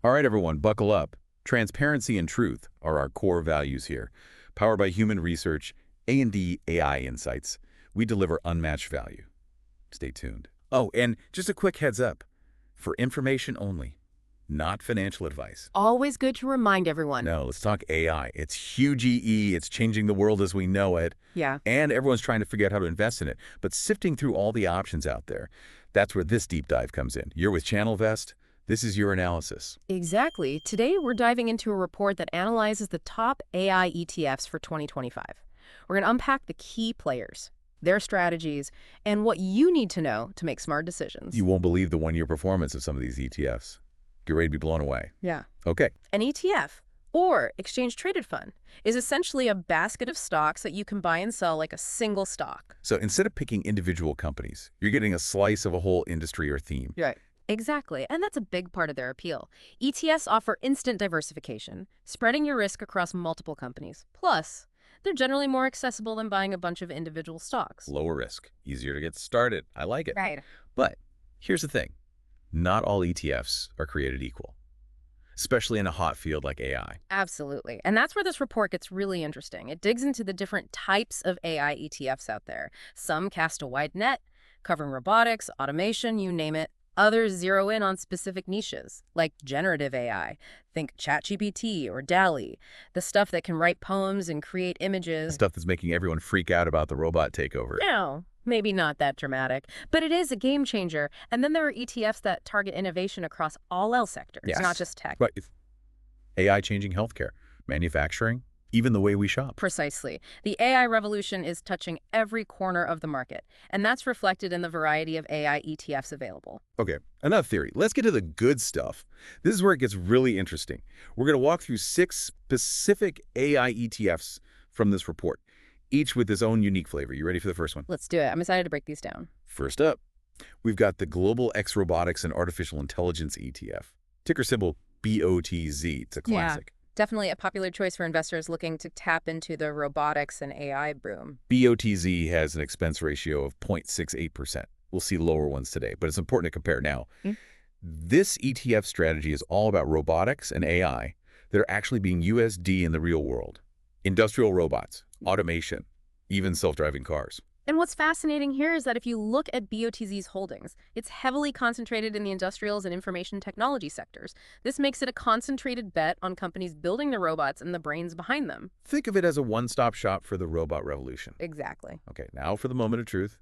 All right, everyone, buckle up. Transparency and truth are our core values here. Powered by human research, A&D AI insights, we deliver unmatched value. Stay tuned. Oh, and just a quick heads up. For information only, not financial advice. Always good to remind everyone. No, let's talk AI. It's huge EE. It's changing the world as we know it. Yeah. And everyone's trying to figure out how to invest in it. But sifting through all the options out there, that's where this deep dive comes in. You're with Channel Vest. This is your analysis. Exactly. Today, we're diving into a report that analyzes the top AI ETFs for 2025. We're going to unpack the key players, their strategies, and what you need to know to make smart decisions. You won't believe the one-year performance of some of these ETFs. Get ready to be blown away. Yeah. Okay. An ETF, or exchange-traded fund, is essentially a basket of stocks that you can buy and sell like a single stock. So instead of picking individual companies, you're getting a slice of a whole industry or theme. Right. Exactly, and that's a big part of their appeal. ETFs offer instant diversification, spreading your risk across multiple companies. Plus, they're generally more accessible than buying a bunch of individual stocks. Lower risk, easier to get started. I like it. Right. But here's the thing. Not all ETFs are created equal, especially in a hot field like AI. Absolutely. And that's where this report gets really interesting. It digs into the different types of AI ETFs out there. Some cast a wide net, covering robotics, automation, you name it. Others zero in on specific niches, like generative AI. Think ChatGPT or DALL-E, the stuff that can write poems and create images. Stuff that's making everyone freak out about the robot takeover. No, maybe not that dramatic, but it is a game changer. And then there are ETFs that target innovation across all L sectors, Yes. not just tech. Right. AI changing healthcare, manufacturing, even the way we shop. Precisely. The AI revolution is touching every corner of the market, and that's reflected in the variety of AI ETFs available. Okay, enough theory. Let's get to the good stuff. This is where it gets really interesting. We're going to walk through 6 specific AI ETFs from this report, each with its own unique flavor. You ready for the first one? Let's do it. I'm excited to break these down. First up, we've got the Global X Robotics and Artificial Intelligence ETF. Ticker symbol BOTZ. It's a classic. Definitely a popular choice for investors looking to tap into the robotics and AI boom. BOTZ has an expense ratio of 0.68%. We'll see lower ones today, but it's important to compare now. This ETF strategy is all about robotics and AI that are actually being USD in the real world. Industrial robots, automation, even self-driving cars. And what's fascinating here is that if you look at BOTZ's holdings, it's heavily concentrated in the industrials and information technology sectors. This makes it a concentrated bet on companies building the robots and the brains behind them. Think of it as a one-stop shop for the robot revolution. Exactly. Okay, now for the moment of truth,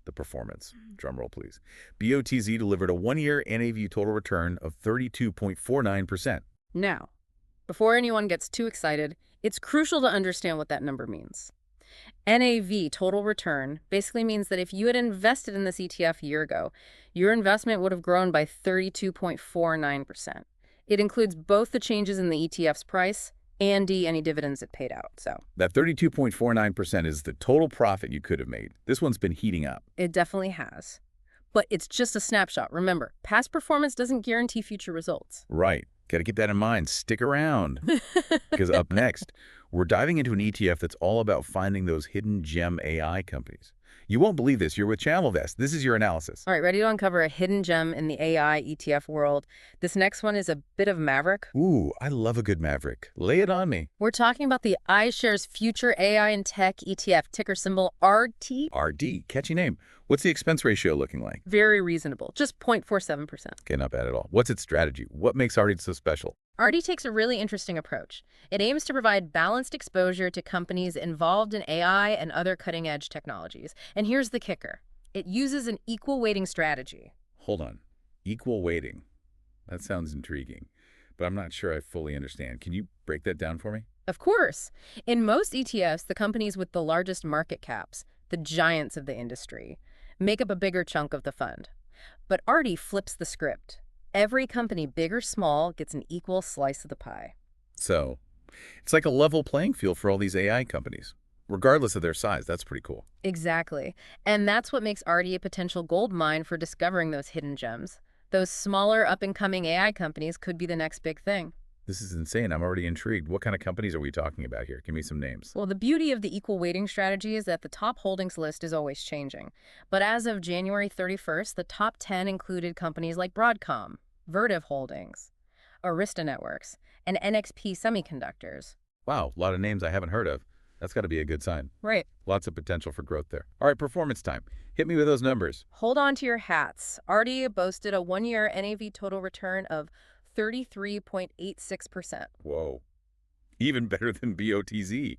the performance. Drum roll, please. BOTZ delivered a one-year NAV total return of 32.49%. Now, before anyone gets too excited, it's crucial to understand what that number means. NAV, total return, basically means that if you had invested in this ETF a year ago, your investment would have grown by 32.49%. It includes both the changes in the ETF's price and any dividends it paid out. So That 32.49% is the total profit you could have made. This one's been heating up. it definitely has. But it's just a snapshot. Remember, past performance doesn't guarantee future results. Right. Got to keep that in mind. Stick around. Because up next, we're diving into an ETF that's all about finding those hidden gem AI companies. You won't believe this. You're with Channel Vest. This is your analysis. All right, ready to uncover a hidden gem in the AI ETF world. This next one is a bit of maverick. Ooh, I love a good maverick. Lay it on me. We're talking about the iShares Future AI and Tech ETF, ticker symbol RT. RD. Catchy name. What's the expense ratio looking like? Very reasonable, just 0.47%. Okay, not bad at all. What's its strategy? What makes RD so special? RD takes a really interesting approach. It aims to provide balanced exposure to companies involved in AI and other cutting-edge technologies. And here's the kicker. It uses an equal weighting strategy. Hold on. Equal weighting. That sounds intriguing, but I'm not sure I fully understand. Can you break that down for me? Of course. In most ETFs, the companies with the largest market caps, the giants of the industry, make up a bigger chunk of the fund. But RD flips the script. Every company, big or small, gets an equal slice of the pie. So, it's like a level playing field for all these AI companies, regardless of their size. That's pretty cool. Exactly. And that's what makes RD a potential gold mine for discovering those hidden gems. Those smaller, up-and-coming AI companies could be the next big thing. This is insane. I'm already intrigued. What kind of companies are we talking about here? Give me some names. Well, the beauty of the equal weighting strategy is that the top holdings list is always changing. But as of January 31st, the top 10 included companies like Broadcom, Vertiv Holdings, Arista Networks, and NXP Semiconductors. Wow, a lot of names I haven't heard of. That's got to be a good sign. Right. Lots of potential for growth there. All right, performance time. Hit me with those numbers. Hold on to your hats. RD boasted a one-year NAV total return of 33.86%. Whoa. Even better than BOTZ.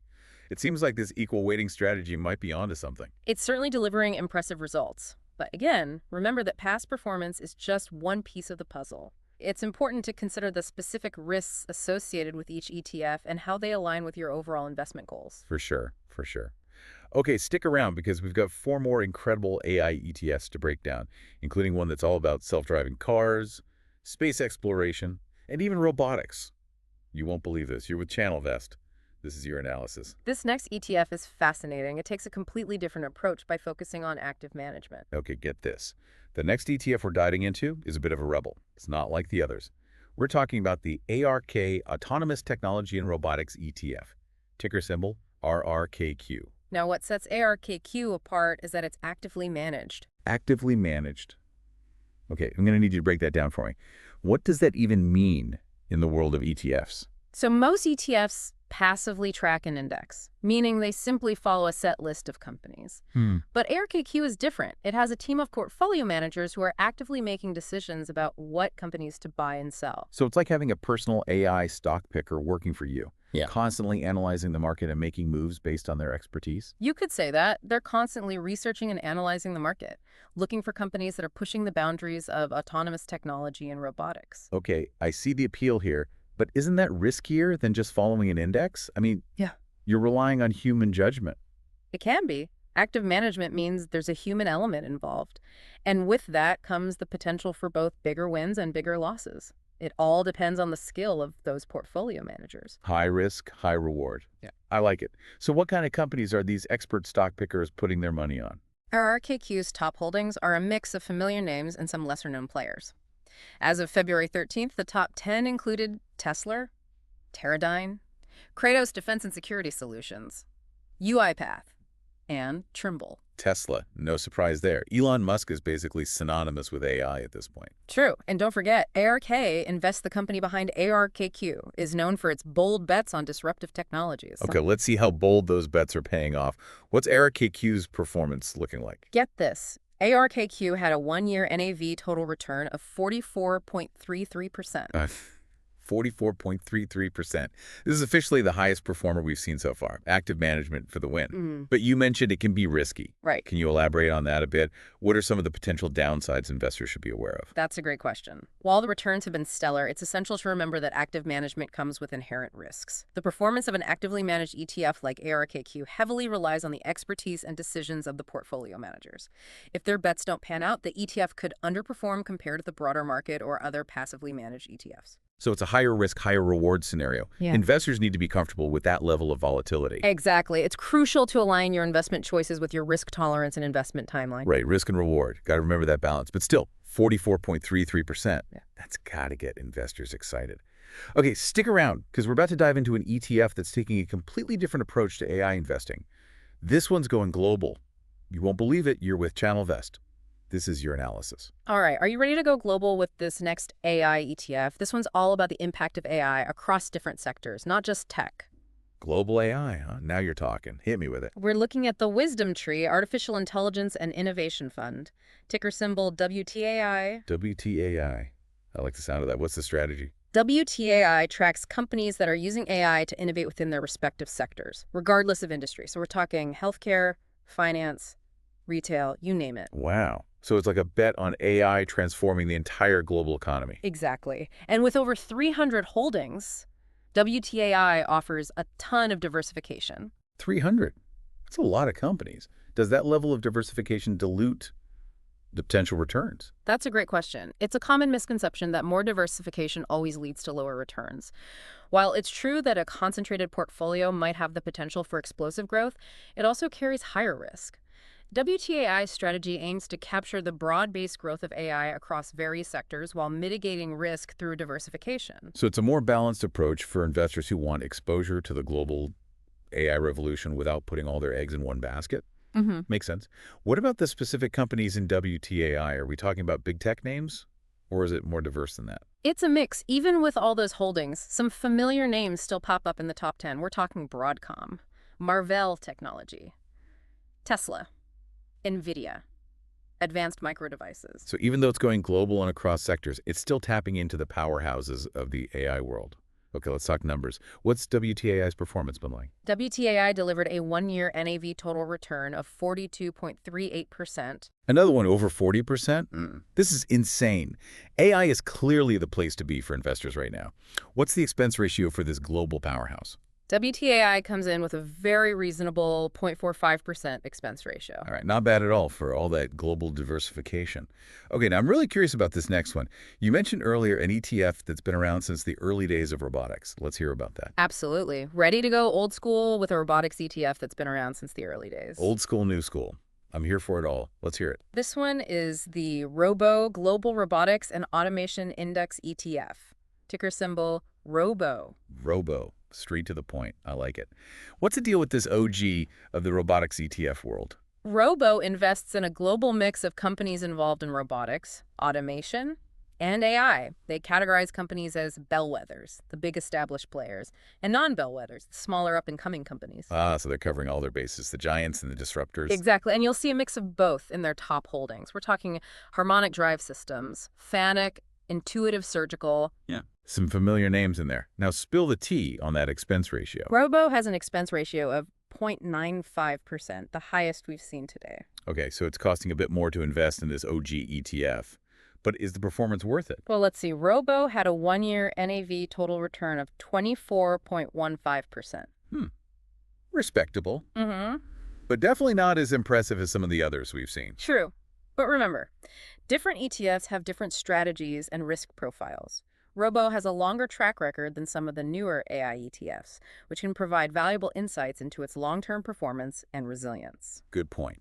It seems like this equal weighting strategy might be onto something. It's certainly delivering impressive results. But again, remember that past performance is just one piece of the puzzle. It's important to consider the specific risks associated with each ETF and how they align with your overall investment goals. For sure, for sure. Okay, stick around because we've got 4 more incredible AI ETFs to break down, including one that's all about self-driving cars, space exploration, and even robotics. You won't believe this. You're with Channel Vest. This is your analysis. This next ETF is fascinating. It takes a completely different approach by focusing on active management. Okay, get this. The next ETF we're diving into is a bit of a rebel. It's not like the others. We're talking about the ARK Autonomous Technology and Robotics ETF, ticker symbol RRKQ. Now, what sets ARKQ apart is that it's actively managed. Actively managed. Okay, I'm going to need you to break that down for me. What does that even mean in the world of ETFs? So most ETFs passively track an index, meaning they simply follow a set list of companies. But ARKQ is different. It has a team of portfolio managers who are actively making decisions about what companies to buy and sell. So it's like having a personal AI stock picker working for you. Yeah. Constantly analyzing the market and making moves based on their expertise. You could say that. They're constantly researching and analyzing the market, looking for companies that are pushing the boundaries of autonomous technology and robotics. Okay, I see the appeal here, but isn't that riskier than just following an index? I mean, Yeah. you're relying on human judgment. It can be. Active management means there's a human element involved. And with that comes the potential for both bigger wins and bigger losses. It all depends on the skill of those portfolio managers. High risk, high reward. Yeah. I like it. So what kind of companies are these expert stock pickers putting their money on? Our RKQ's top holdings are a mix of familiar names and some lesser-known players. As of February 13th, the top 10 included Tesla, Teradyne, Kratos Defense and Security Solutions, UiPath, and Trimble. Tesla, no surprise there. Elon Musk is basically synonymous with AI at this point. True. And don't forget, ARK Invest, the company behind ARKQ, is known for its bold bets on disruptive technologies. Okay, let's see how bold those bets are paying off. What's ARKQ's performance looking like? Get this. ARKQ had a one-year NAV total return of 44.33%. 44.33%. This is officially the highest performer we've seen so far. Active management for the win. But you mentioned it can be risky. Right. Can you elaborate on that a bit? What are some of the potential downsides investors should be aware of? That's a great question. While the returns have been stellar, it's essential to remember that active management comes with inherent risks. The performance of an actively managed ETF like ARKQ heavily relies on the expertise and decisions of the portfolio managers. If their bets don't pan out, the ETF could underperform compared to the broader market or other passively managed ETFs. So it's a higher risk, higher reward scenario. Yeah. Investors need to be comfortable with that level of volatility. Exactly. It's crucial to align your investment choices with your risk tolerance and investment timeline. Right, risk and reward. Got to remember that balance. But still, 44.33%. Yeah. That's got to get investors excited. Okay, stick around because we're about to dive into an ETF that's taking a completely different approach to AI investing. This one's going global. You won't believe it. You're with Channel Vest. This is your analysis. All right, are you ready to go global with this next AI ETF? This one's all about the impact of AI across different sectors, not just tech. Global AI, huh? Now you're talking. Hit me with it. We're looking at the Wisdom Tree Artificial Intelligence and Innovation Fund, ticker symbol WTAI. WTAI. I like the sound of that. What's the strategy? WTAI tracks companies that are using AI to innovate within their respective sectors, regardless of industry. So we're talking healthcare, finance, retail, you name it. Wow. So it's like a bet on AI transforming the entire global economy. Exactly. And with over 300 holdings, WTAI offers a ton of diversification. 300. That's a lot of companies. Does that level of diversification dilute the potential returns? That's a great question. It's a common misconception that more diversification always leads to lower returns. While it's true that a concentrated portfolio might have the potential for explosive growth, it also carries higher risk. WTAI's strategy aims to capture the broad-based growth of AI across various sectors while mitigating risk through diversification. So it's a more balanced approach for investors who want exposure to the global AI revolution without putting all their eggs in one basket. Makes sense. What about the specific companies in WTAI? Are we talking about big tech names, or is it more diverse than that? It's a mix. Even with all those holdings, some familiar names still pop up in the top 10. We're talking Broadcom, Marvell Technology, Tesla, Nvidia, Advanced Micro Devices. So even though it's going global and across sectors, it's still tapping into the powerhouses of the AI world. Okay, let's talk numbers. What's WTAI's performance been like? WTAI delivered a one-year NAV total return of 42.38%. Another one over 40%? This is insane. AI is clearly the place to be for investors right now. What's the expense ratio for this global powerhouse? WTAI comes in with a very reasonable 0.45% expense ratio. All right, not bad at all for all that global diversification. Okay, now I'm really curious about this next one. You mentioned earlier an ETF that's been around since the early days of robotics. Let's hear about that. Absolutely. Ready to go old school with a robotics ETF that's been around since the early days. Old school, new school. I'm here for it all. Let's hear it. This one is the Robo Global Robotics and Automation Index ETF. Ticker symbol ROBO. Robo. Straight to the point. I like it. What's the deal with this OG of the robotics ETF world? Robo invests in a global mix of companies involved in robotics, automation, and AI. They categorize companies as bellwethers, the big established players, and non-bellwethers, the smaller up-and-coming companies. Ah, so they're covering all their bases, the giants and the disruptors. Exactly, and you'll see a mix of both in their top holdings. We're talking harmonic drive systems, FANUC, Intuitive Surgical. Yeah. Some familiar names in there. Now spill the tea on that expense ratio. Robo has an expense ratio of 0.95%, the highest we've seen today. Okay, so it's costing a bit more to invest in this OG ETF. But is the performance worth it? Well, let's see. Robo had a one-year NAV total return of 24.15%. Respectable. Mm-hmm. But definitely not as impressive as some of the others we've seen. True. But remember, different ETFs have different strategies and risk profiles. Robo has a longer track record than some of the newer AI ETFs, which can provide valuable insights into its long-term performance and resilience. Good point.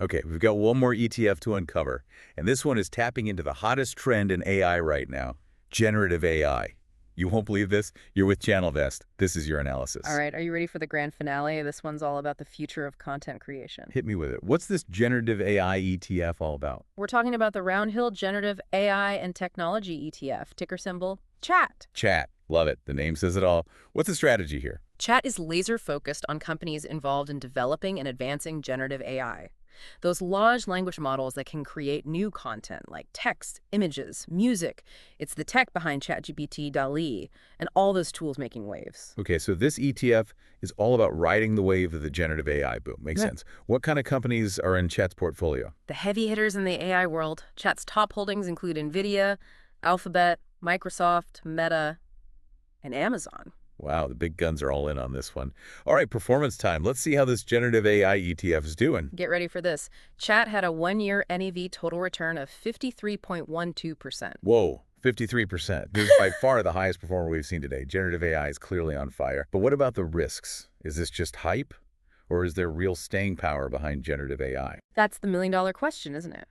Okay, we've got one more ETF to uncover, and this one is tapping into the hottest trend in AI right now, generative AI. You won't believe this? You're with Channel Vest. This is your analysis. All right, are you ready for the grand finale? This one's all about the future of content creation. Hit me with it. What's this generative AI ETF all about? We're talking about the Roundhill Generative AI and Technology ETF, ticker symbol CHAT. Chat. Love it. The name says it all. What's the strategy here? CHAT is laser-focused on companies involved in developing and advancing generative AI. Those large language models that can create new content like text, images, music. It's the tech behind ChatGPT, DALL-E, and all those tools making waves. Okay, so this ETF is all about riding the wave of the generative AI boom. Makes sense. What kind of companies are in Chat's portfolio? The heavy hitters in the AI world. Chat's top holdings include Nvidia, Alphabet, Microsoft, Meta, and Amazon. Wow, the big guns are all in on this one. All right, performance time. Let's see how this generative AI ETF is doing. Get ready for this. Chat had a one-year NAV total return of 53.12%. Whoa, 53%. This is by far the highest performer we've seen today. Generative AI is clearly on fire. But what about the risks? Is this just hype? Or is there real staying power behind generative AI? That's the million-dollar question, isn't it?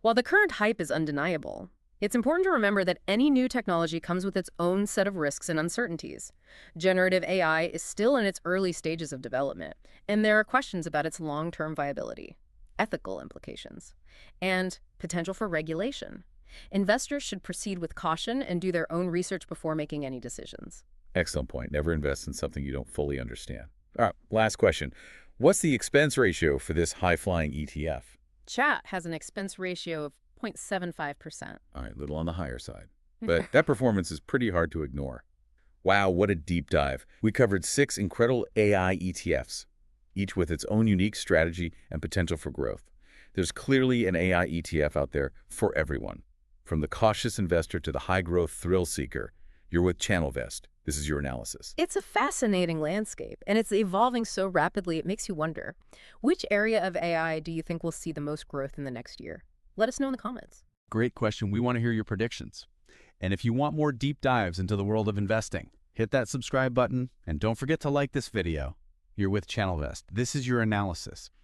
While the current hype is undeniable, it's important to remember that any new technology comes with its own set of risks and uncertainties. Generative AI is still in its early stages of development, and there are questions about its long-term viability, ethical implications, and potential for regulation. Investors should proceed with caution and do their own research before making any decisions. Excellent point. Never invest in something you don't fully understand. All right, last question. What's the expense ratio for this high-flying ETF? Chat has an expense ratio of 0.75%. All right, a little on the higher side. But that performance is pretty hard to ignore. Wow, what a deep dive. We covered 6 incredible AI ETFs, each with its own unique strategy and potential for growth. There's clearly an AI ETF out there for everyone. From the cautious investor to the high-growth thrill seeker, you're with Channel Vest. This is your analysis. It's a fascinating landscape, and it's evolving so rapidly it makes you wonder, which area of AI do you think will see the most growth in the next year? Let us know in the comments. Great question. We want to hear your predictions. And if you want more deep dives into the world of investing, hit that subscribe button and don't forget to like this video. You're with Channel Vest. This is your analysis.